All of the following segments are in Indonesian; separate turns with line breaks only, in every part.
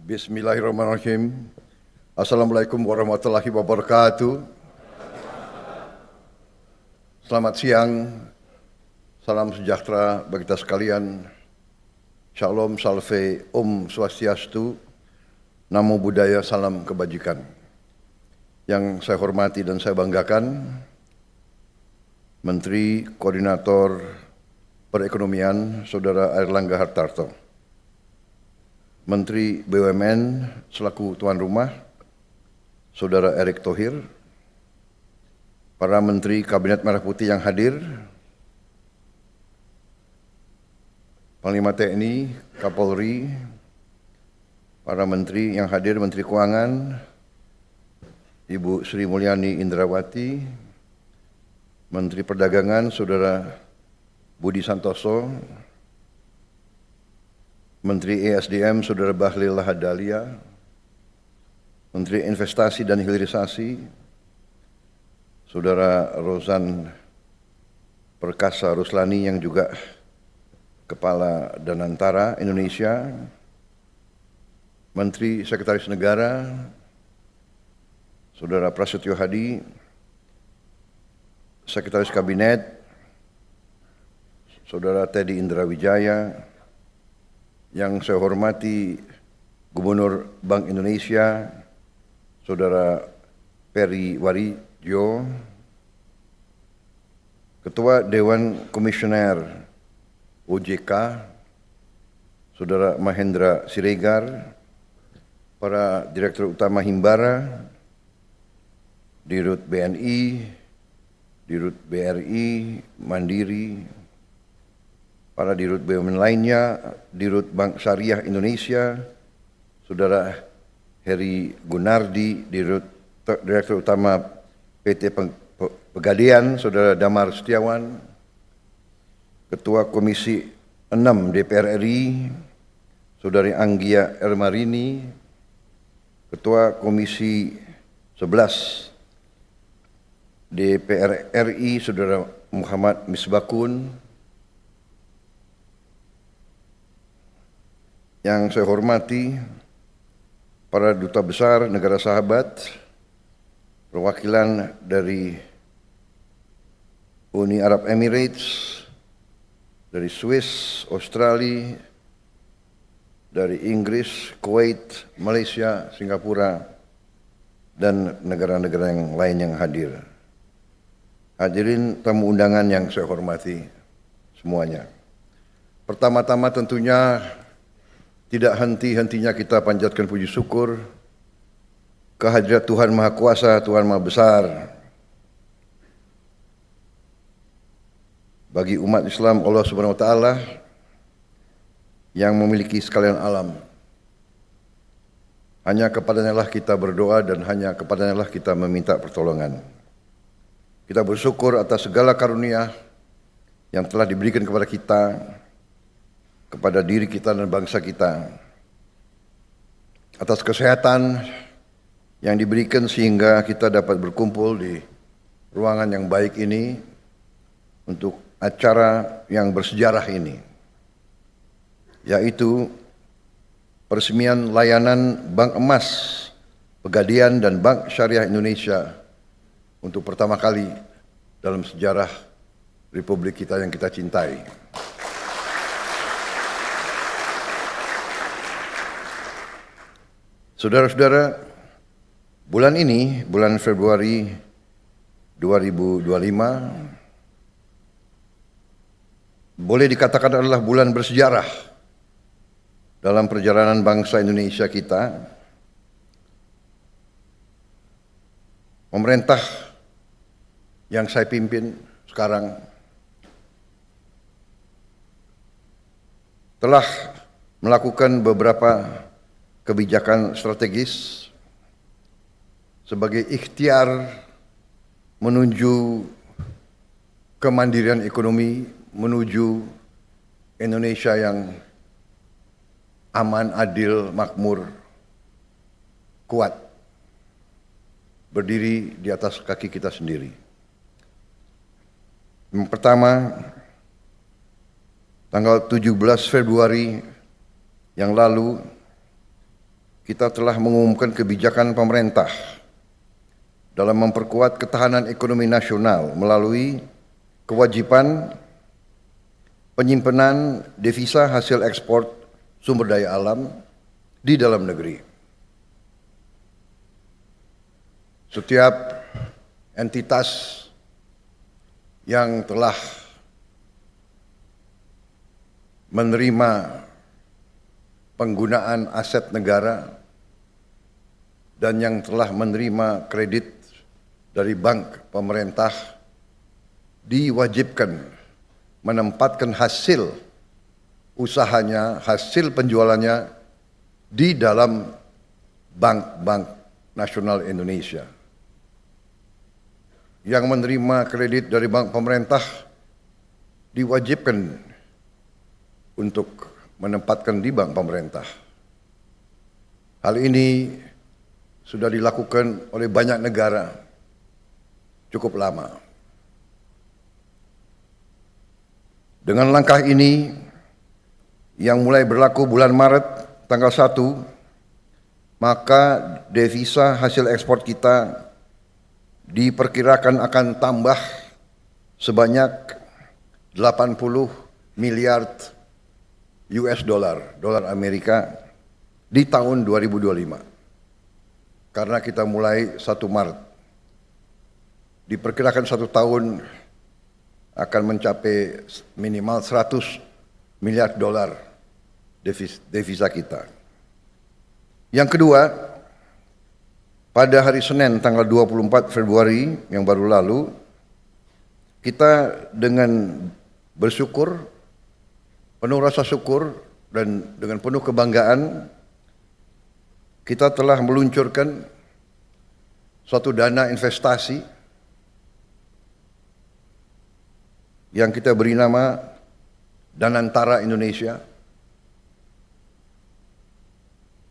Bismillahirrahmanirrahim. Assalamualaikum warahmatullahi wabarakatuh. Selamat siang, salam sejahtera bagi kita sekalian. Shalom, salve, Om Swastiastu, Namo Buddhaya, salam kebajikan. Yang saya hormati dan saya banggakan, Menteri Koordinator Perekonomian, Saudara Airlangga Hartarto. Menteri BUMN selaku tuan rumah, Saudara Erick Thohir, para Menteri Kabinet Merah Putih yang hadir, Panglima TNI, Kapolri, para Menteri yang hadir, Menteri Keuangan, Ibu Sri Mulyani Indrawati, Menteri Perdagangan, Saudara Budi Santoso, Menteri ESDM, Saudara Bahlil Lahadalia, Menteri Investasi dan Hilirisasi, Saudara Rozan Perkasa Ruslani yang juga Kepala Danantara Indonesia, Menteri Sekretaris Negara, Saudara Prasetyo Hadi, Sekretaris Kabinet, Saudara Teddy Indrawijaya, yang saya hormati Gubernur Bank Indonesia, Saudara Peri Warijyo, Ketua Dewan Komisioner OJK, Saudara Mahendra Siregar, para Direktur Utama Himbara, Dirut BNI, Dirut BRI, Mandiri, para Dirut BUMN lainnya, Dirut Bank Syariah Indonesia, Saudara Heri Gunardi, Direktur Utama PT Pegadaian, Saudara Damar Setiawan, Ketua Komisi 6 DPR RI, Saudari Anggia Ermarini, Ketua Komisi 11 DPR RI, Saudara Muhammad Misbakun, yang saya hormati para duta besar negara sahabat, perwakilan dari Uni Arab Emirates, dari Swiss, Australia, dari Inggris, Kuwait, Malaysia, Singapura, dan negara-negara yang lain yang hadir. Hadirin tamu undangan yang saya hormati semuanya. Pertama-tama tentunya tidak henti-hentinya kita panjatkan puji syukur kehadirat Tuhan Maha Kuasa, Tuhan Maha Besar. Bagi umat Islam, Allah Subhanahu wa Ta'ala yang memiliki sekalian alam. Hanya kepadanya lah kita berdoa dan hanya kepadanya lah kita meminta pertolongan. Kita bersyukur atas segala karunia yang telah diberikan kepada kita, kepada diri kita dan bangsa kita, atas kesehatan yang diberikan sehingga kita dapat berkumpul di ruangan yang baik ini untuk acara yang bersejarah ini, yaitu peresmian layanan Bank Emas Pegadaian dan Bank Syariah Indonesia untuk pertama kali dalam sejarah Republik kita yang kita cintai. Saudara-saudara, bulan ini, bulan Februari 2025, boleh dikatakan adalah bulan bersejarah dalam perjalanan bangsa Indonesia kita. Pemerintah yang saya pimpin sekarang telah melakukan beberapa kebijakan strategis sebagai ikhtiar menuju kemandirian ekonomi, menuju Indonesia yang aman, adil, makmur, kuat, berdiri di atas kaki kita sendiri. Yang pertama, tanggal 17 Februari yang lalu, kita telah mengumumkan kebijakan pemerintah dalam memperkuat ketahanan ekonomi nasional melalui kewajiban penyimpanan devisa hasil ekspor sumber daya alam di dalam negeri. Setiap entitas yang telah menerima penggunaan aset negara dan yang telah menerima kredit dari bank pemerintah diwajibkan menempatkan hasil usahanya, hasil penjualannya di dalam bank-bank nasional Indonesia. Yang menerima kredit dari bank pemerintah diwajibkan untuk menempatkan di bank pemerintah. Hal ini sudah dilakukan oleh banyak negara cukup lama. Dengan langkah ini yang mulai berlaku bulan Maret tanggal 1, maka devisa hasil ekspor kita diperkirakan akan tambah sebanyak 80 miliar US dollar, dolar Amerika di tahun 2025. Karena kita mulai 1 Maret. Diperkirakan 1 tahun akan mencapai minimal 100 miliar dolar devisa kita. Yang kedua, pada hari Senin tanggal 24 Februari yang baru lalu, kita dengan bersyukur, penuh rasa syukur dan dengan penuh kebanggaan, kita telah meluncurkan suatu dana investasi yang kita beri nama Danantara Indonesia,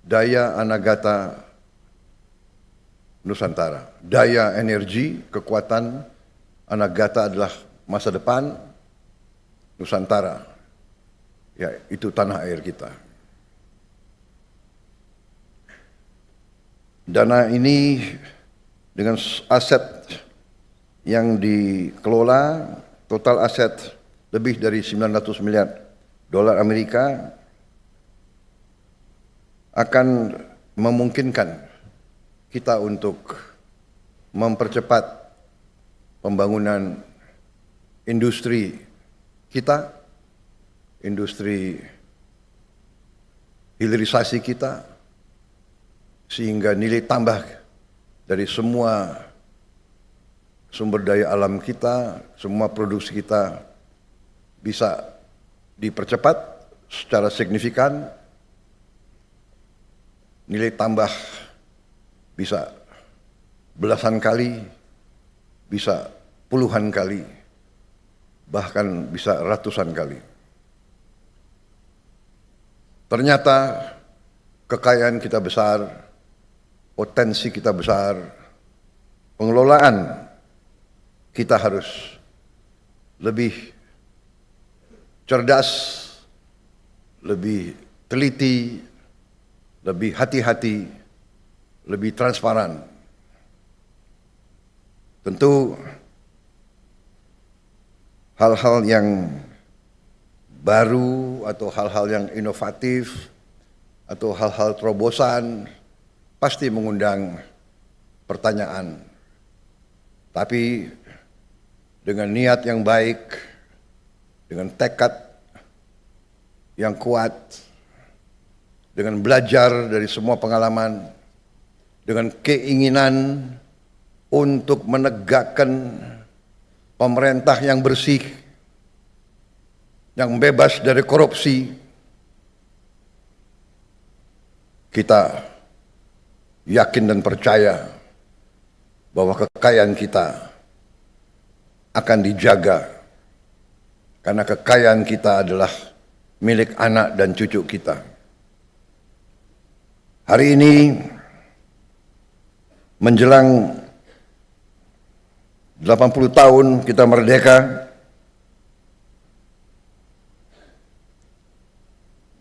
Daya Anagata Nusantara. Daya energi, kekuatan, Anagata adalah masa depan, Nusantara, ya itu tanah air kita. Dana ini dengan aset yang dikelola, total aset lebih dari 900 miliar dolar Amerika, akan memungkinkan kita untuk mempercepat pembangunan industri kita, industri hilirisasi kita, sehingga nilai tambah dari semua sumber daya alam kita, semua produksi kita bisa dipercepat secara signifikan, nilai tambah bisa belasan kali, bisa puluhan kali, bahkan bisa ratusan kali. Ternyata kekayaan kita besar, potensi kita besar, pengelolaan kita harus lebih cerdas, lebih teliti, lebih hati-hati, lebih transparan. Tentu hal-hal yang baru atau hal-hal yang inovatif atau hal-hal terobosan pasti mengundang pertanyaan. Tapi dengan niat yang baik, dengan tekad yang kuat, dengan belajar dari semua pengalaman, dengan keinginan untuk menegakkan pemerintah yang bersih, yang bebas dari korupsi, kita yakin dan percaya bahwa kekayaan kita akan dijaga, karena kekayaan kita adalah milik anak dan cucu kita. Hari ini menjelang 80 tahun kita merdeka,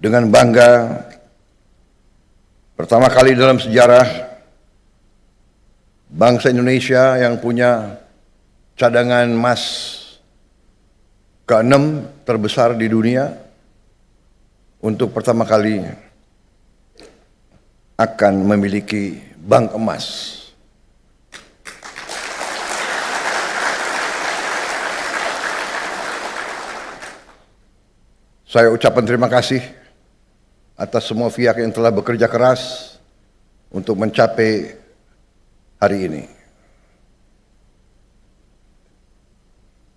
dengan bangga Pertama kali dalam sejarah bangsa Indonesia yang punya cadangan emas ke-6 terbesar di dunia, untuk pertama kali akan memiliki bank emas. Saya ucapkan terima kasih atas semua pihak yang telah bekerja keras untuk mencapai hari ini.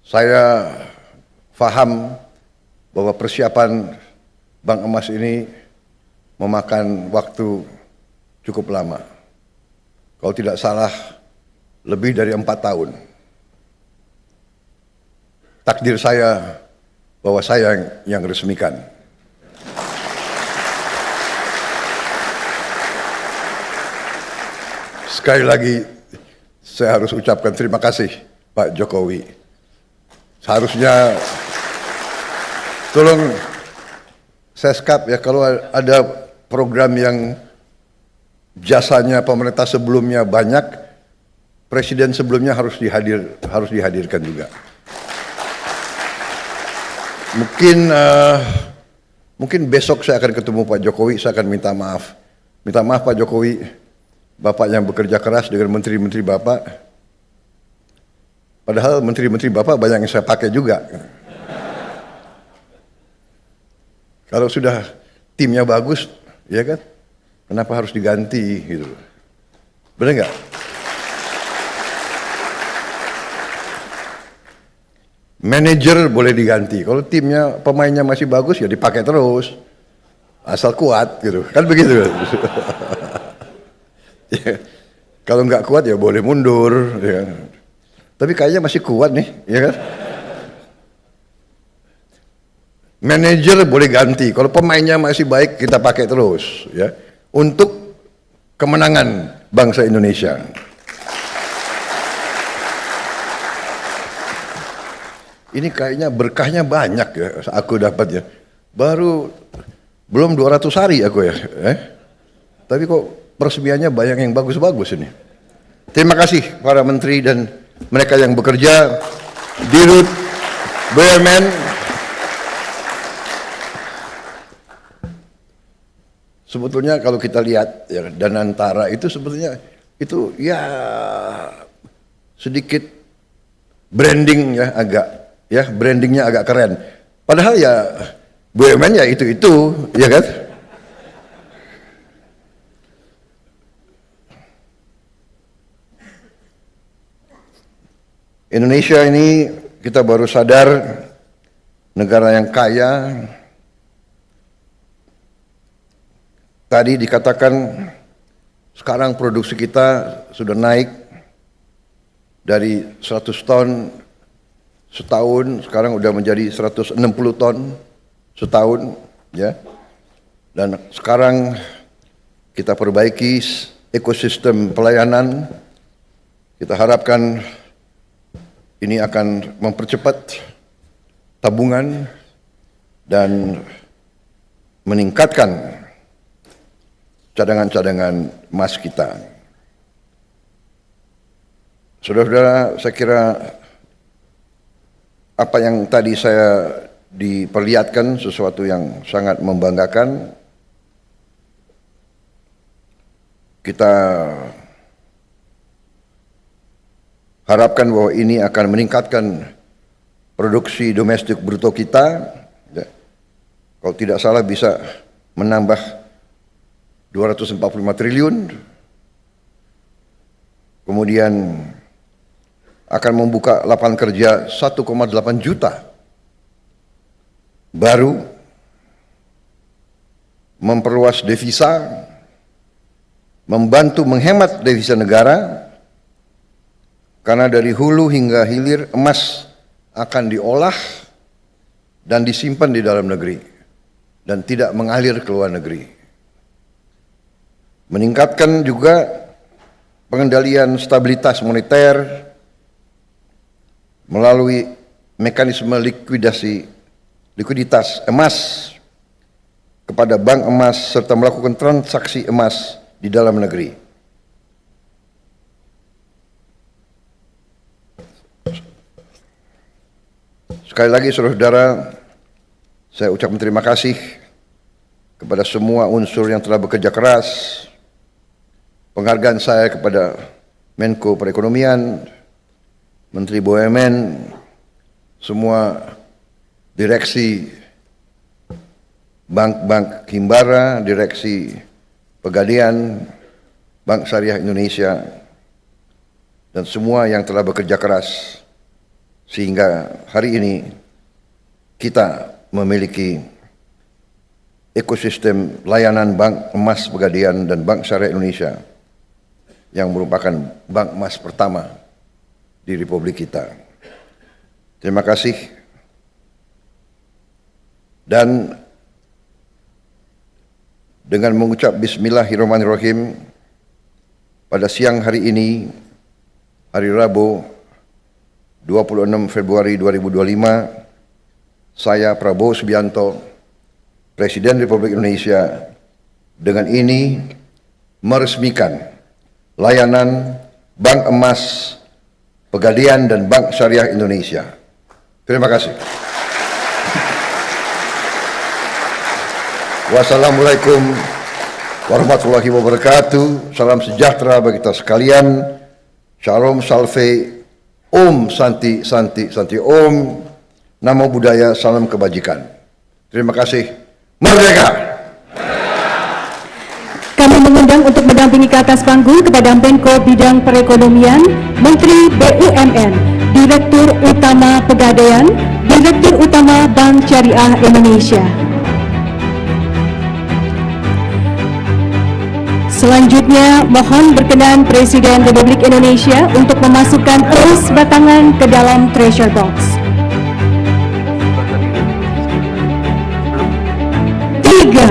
Saya faham bahwa persiapan bank emas ini memakan waktu cukup lama. Kalau tidak salah, lebih dari 4 tahun. Takdir saya bahwa saya yang resmikan. Sekali lagi, saya harus ucapkan terima kasih Pak Jokowi. Seharusnya tolong Seskap ya, kalau ada program yang jasanya pemerintah sebelumnya banyak, presiden sebelumnya harus dihadirkan juga. Mungkin besok saya akan ketemu Pak Jokowi, saya akan minta maaf. Minta maaf Pak Jokowi, Bapak yang bekerja keras dengan menteri-menteri Bapak. Padahal menteri-menteri Bapak banyak yang saya pakai juga. Kalau sudah timnya bagus, ya kan? Kenapa harus diganti gitu? Benar nggak? Manajer boleh diganti. Kalau timnya pemainnya masih bagus ya dipakai terus, asal kuat gitu. Kan begitu. Ya, kalau nggak kuat ya boleh mundur. Ya. Tapi kayaknya masih kuat nih, ya kan? Manajer boleh ganti, kalau pemainnya masih baik kita pakai terus, ya, untuk kemenangan bangsa Indonesia. Ini kayaknya berkahnya banyak ya, aku dapatnya. Baru belum 200 hari aku ya, tapi kok peresmiannya banyak yang bagus-bagus ini. Terima kasih para menteri dan mereka yang bekerja, Dirut, BUMN. Sebetulnya kalau kita lihat ya, Danantara itu sebetulnya itu ya sedikit branding ya, brandingnya agak keren. Padahal ya BUMN ya itu ya kan. Indonesia ini kita baru sadar negara yang kaya. Tadi dikatakan sekarang produksi kita sudah naik dari 100 ton setahun, sekarang udah menjadi 160 ton setahun, ya. Dan sekarang kita perbaiki ekosistem pelayanan. Kita harapkan ini akan mempercepat tabungan dan meningkatkan cadangan-cadangan emas kita. Saudara-saudara, saya kira apa yang tadi saya diperlihatkan sesuatu yang sangat membanggakan. Kita harapkan bahwa ini akan meningkatkan produksi domestik bruto kita. Ya. Kalau tidak salah bisa menambah 245 triliun, kemudian akan membuka lapangan kerja 1,8 juta baru, memperluas devisa, membantu menghemat devisa negara, karena dari hulu hingga hilir emas akan diolah dan disimpan di dalam negeri dan tidak mengalir ke luar negeri. Meningkatkan juga pengendalian stabilitas moneter melalui mekanisme likuiditas emas kepada bank emas serta melakukan transaksi emas di dalam negeri. Sekali lagi saudara-saudara, saya ucapkan terima kasih kepada semua unsur yang telah bekerja keras. Penghargaan saya kepada Menko Perekonomian, Menteri BUMN, semua direksi bank-bank Himbara, direksi Pegadaian, Bank Syariah Indonesia, dan semua yang telah bekerja keras sehingga hari ini kita memiliki ekosistem layanan Bank Emas Pegadaian dan Bank Syariah Indonesia yang merupakan bank emas pertama di Republik kita. Terima kasih. Dan dengan mengucap Bismillahirrahmanirrahim, pada siang hari ini, hari Rabu 26 Februari 2025, saya Prabowo Subianto, Presiden Republik Indonesia, dengan ini meresmikan layanan Bank Emas Pegadaian dan Bank Syariah Indonesia. Terima kasih. Wassalamualaikum warahmatullahi wabarakatuh. Salam sejahtera bagi kita sekalian. Shalom Salve, Om Santi Santi Santi Om. Namo Buddhaya, salam kebajikan. Terima kasih. Merdeka!
Kami mengundang untuk mendampingi ke atas panggung kepada Menko Bidang Perekonomian, Menteri BUMN, Direktur Utama Pegadaian, Direktur Utama Bank Syariah Indonesia. Selanjutnya, mohon berkenan Presiden Republik Indonesia untuk memasukkan emas batangan ke dalam treasure box. 3,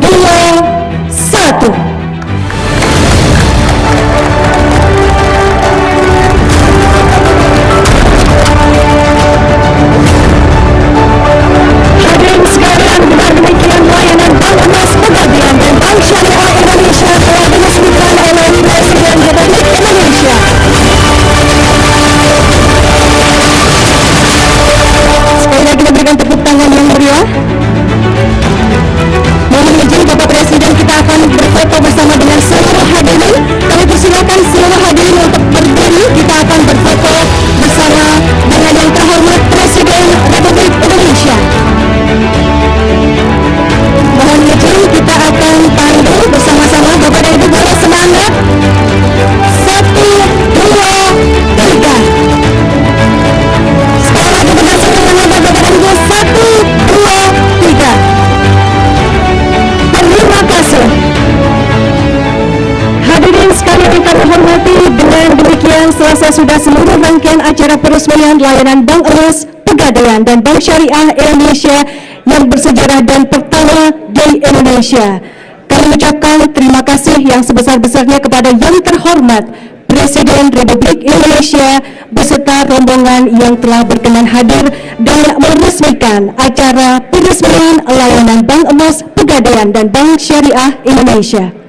2, 1. Hadirin sekalian, dengan demikian layanan Bank Emas Pegadaian dan Bank Syariah Indonesia telah diresmikan oleh Presiden Republik Indonesia. Sekali lagi memberikan tepuk tangan yang meriah. Mohon izin Bapak Presiden, kita akan berfoto bersama dengan seluruh hadirin. Kami persilakan seluruh hadirin untuk berdiri. Kita akan berfoto bersama dengan yang terhormat Presiden Republik Indonesia. Mohon izin, kita akan pandu bersama-sama. Bapak dan Ibu boleh semangat. 1, 2, 3. Sekali lagi dengan semangat Bapak dan Ibu. 1, 2, 3. Terima kasih. Hadirin sekalian yang kami hormati, dengan demikian selesai sudah seluruh rangkaian acara peresmian layanan Bank Emas Pegadaian dan Bank Syariah Indonesia yang bersejarah dan pertama di Indonesia. Kami ucapkan terima kasih yang sebesar-besarnya kepada yang terhormat Presiden Republik Indonesia beserta rombongan yang telah berkenan hadir dan meresmikan acara peresmian layanan Bank Emas Pegadaian dan Bank Syariah Indonesia.